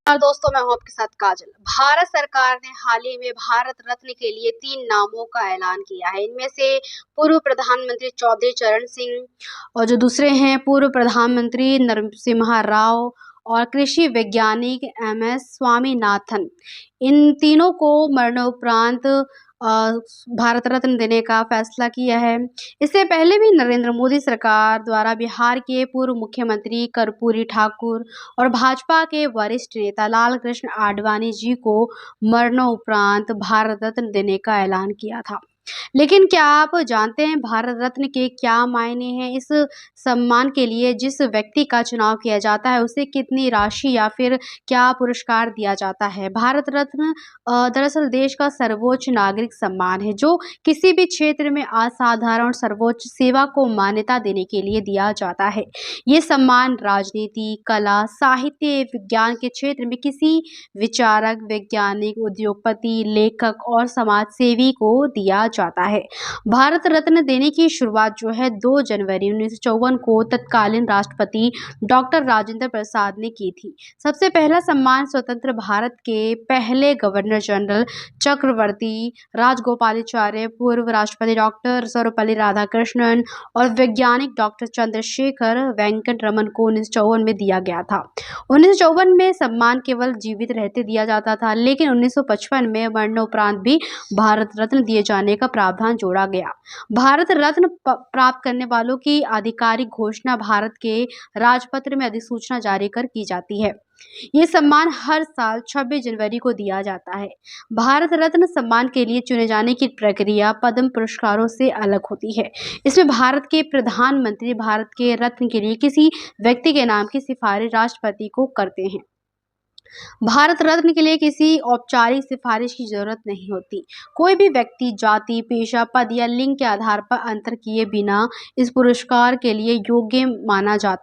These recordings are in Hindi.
और दोस्तों, मैं हूं आपके साथ काजल। भारत सरकार ने हाल ही में भारत रत्न के लिए 3 नामों का ऐलान किया है। इनमें से पूर्व प्रधानमंत्री चौधरी चरण सिंह और जो दूसरे हैं पूर्व प्रधानमंत्री नरसिम्हा राव और कृषि वैज्ञानिक एमएस स्वामीनाथन। इन तीनों को मरणोपरांत भारत रत्न देने का फैसला किया है। इससे पहले भी नरेंद्र मोदी सरकार द्वारा बिहार के पूर्व मुख्यमंत्री कर्पूरी ठाकुर और भाजपा के वरिष्ठ नेता लालकृष्ण आडवाणी जी को मरणोपरांत भारत रत्न देने का ऐलान किया था। लेकिन क्या आप जानते हैं भारत रत्न के क्या मायने हैं? इस सम्मान के लिए जिस व्यक्ति का चुनाव किया जाता है उसे कितनी राशि या फिर क्या पुरस्कार दिया जाता है? भारत रत्न दरअसल देश का सर्वोच्च नागरिक सम्मान है जो किसी भी क्षेत्र में असाधारण सर्वोच्च सेवा को मान्यता देने के लिए दिया जाता है। ये सम्मान राजनीति, कला, साहित्य, विज्ञान के क्षेत्र में किसी विचारक, वैज्ञानिक, उद्योगपति, लेखक और समाज सेवी को दिया जाता है। भारत रत्न देने की शुरुआत जो है 2 जनवरी 1954 को तत्कालीन राष्ट्रपति डॉक्टर राजेंद्र प्रसाद ने की थी। सबसे पहला सम्मान स्वतंत्र भारत के पहले गवर्नर जनरल चक्रवर्ती राजगोपालाचार्य, पूर्व राष्ट्रपति डॉक्टर सर्वपल्ली राधाकृष्णन और वैज्ञानिक डॉक्टर चंद्रशेखर वेंकट रमन को 1954 में दिया गया था। 1954 में सम्मान केवल जीवित रहते दिया जाता था, लेकिन 1955 में मरणोपरांत भी भारत रत्न दिए जाने का प्रावधान जोड़ा गया। भारत रत्न प्राप्त करने वालों की आधिकारिक घोषणा भारत के राजपत्र में अधिसूचना जारी कर की जाती है। ये सम्मान हर साल 26 जनवरी को दिया जाता है। भारत रत्न सम्मान के लिए चुने जाने की प्रक्रिया पद्म पुरस्कारों से अलग होती है। इसमें भारत के प्रधानमंत्री भारत के रत्न के लिए किसी व्यक्ति के नाम की सिफारिश राष्ट्रपति को करते हैं। भारत रत्न के लिए किसी औपचारिक सिफारिश की जरूरत नहीं होती। कोई भी व्यक्ति जाति, पेशा, पद या लिंग के आधार पर अंतर किए बिना इस पुरस्कार के लिए योग्य माना जा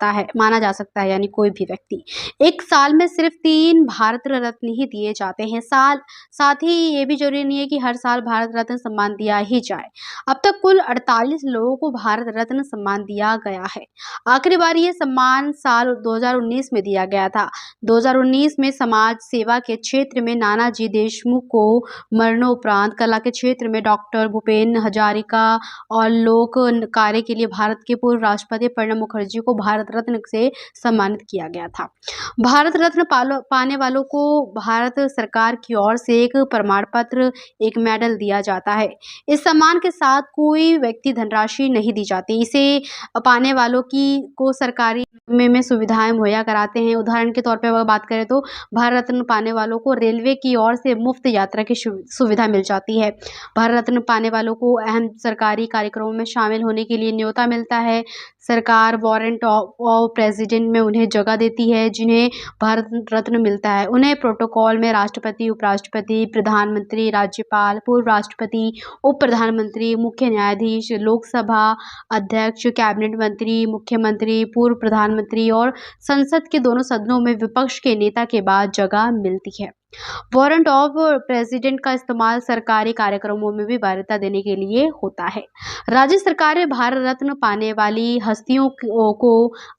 सकता है, यानी कोई भी व्यक्ति। एक साल में सिर्फ 3 भारत रत्न ही दिए जाते हैं। साथ ही ये भी जरूरी नहीं है कि हर साल भारत रत्न सम्मान दिया ही जाए। अब तक कुल 48 लोगों को भारत रत्न सम्मान दिया गया है। आखिरी बार ये सम्मान साल 2019 में दिया गया था। 2019 में समाज सेवा के क्षेत्र में नानाजी देशमुख को मरणोपरांत, कला के क्षेत्र में डॉक्टर भूपेन हजारिका और लोक कार्य के लिए भारत के पूर्व राष्ट्रपति प्रणब मुखर्जी को भारत रत्न से सम्मानित किया गया था। भारत रत्न पाने वालों को भारत सरकार की ओर से एक प्रमाण पत्र, एक मेडल दिया जाता है। इस सम्मान के साथ कोई व्यक्ति धनराशि नहीं दी जाती। इसे पाने वालों को सरकारी में सुविधाएं मुहैया कराते हैं। उदाहरण के तौर पर अगर बात करें तो भारत रत्न पाने वालों को रेलवे की ओर से मुफ्त यात्रा की सुविधा मिल जाती है। भारत रत्न पाने वालों को अहम सरकारी कार्यक्रमों में शामिल होने के लिए न्योता मिलता है। सरकार वारंट ऑफ प्रेसिडेंट में उन्हें जगह देती है जिन्हें भारत रत्न मिलता है। उन्हें प्रोटोकॉल में राष्ट्रपति, उपराष्ट्रपति, प्रधानमंत्री, राज्यपाल, पूर्व राष्ट्रपति, उप प्रधानमंत्री, मुख्य न्यायाधीश, लोकसभा अध्यक्ष, कैबिनेट मंत्री, मुख्यमंत्री, पूर्व प्रधानमंत्री और संसद के दोनों सदनों में विपक्ष के नेता के बाद जगह मिलती है। वारंट ऑफ प्रेसिडेंट का इस्तेमाल सरकारी कार्यक्रमों में भी वरीयता देने के लिए होता है। राज्य सरकारें भारत रत्न पाने वाली हस्तियों को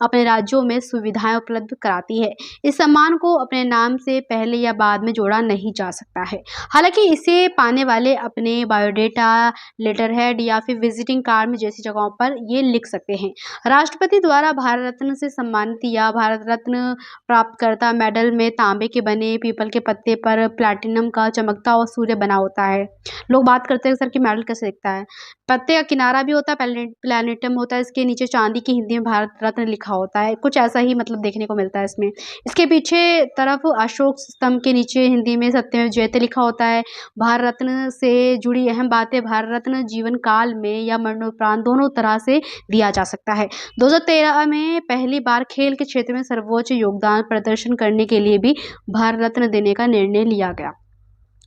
अपने राज्यों में सुविधाएं उपलब्ध कराती है। इस सम्मान को अपने नाम से पहले या बाद में जोड़ा नहीं जा सकता है। हालांकि इसे पाने वाले अपने बायोडेटा, लेटर हेड या फिर विजिटिंग कार्ड में जैसी जगहों पर ये लिख सकते हैं। राष्ट्रपति द्वारा भारत रत्न से सम्मानित या भारत रत्न प्राप्तकर्ता मेडल में तांबे के बने पीपल के पत्ते पर प्लैटिनम का चमकता हुआ सूर्य बना होता है। लोग बात करते हैं सर कि मेडल कैसे दिखता है। पत्ते का किनारा भी होता है, प्लैनेटम होता है, इसके नीचे चांदी की हिंदी में भारत रत्न लिखा होता है। कुछ ऐसा ही मतलब देखने को मिलता है इसमें। इसके पीछे तरफ अशोक स्तंभ के नीचे हिंदी में सत्यमेव जयते लिखा होता है। भारत रत्न से जुड़ी अहम बातें, भारत रत्न जीवन काल में या मरणोपरांत दोनों तरह से दिया जा सकता है। 2013 में पहली बार खेल के क्षेत्र में सर्वोच्च योगदान प्रदर्शन करने के लिए भी भारत रत्न देने का निर्णय लिया गया।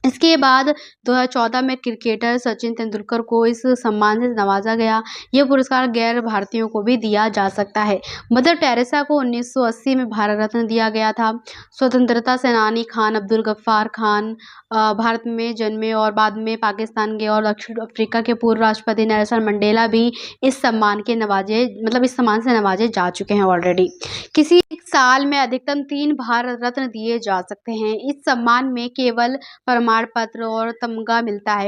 इसके बाद 2014 में क्रिकेटर सचिन तेंदुलकर को इस सम्मान से नवाजा गया। यह पुरस्कार गैर भारतीयों को भी दिया जा सकता है। मदर टेरेसा को 1980 में भारत रत्न दिया गया था। स्वतंत्रता सेनानी खान अब्दुल गफ्फार खान भारत में जन्मे और बाद में पाकिस्तान गए, और दक्षिण अफ्रीका के पूर्व राष्ट्रपति नेल्सन मंडेला भी इस सम्मान से नवाजे जा चुके हैं ऑलरेडी। किसी एक साल में अधिकतम 3 भारत रत्न दिए जा सकते हैं। इस सम्मान में केवल प्रमाण पत्र और तमगा मिलता है।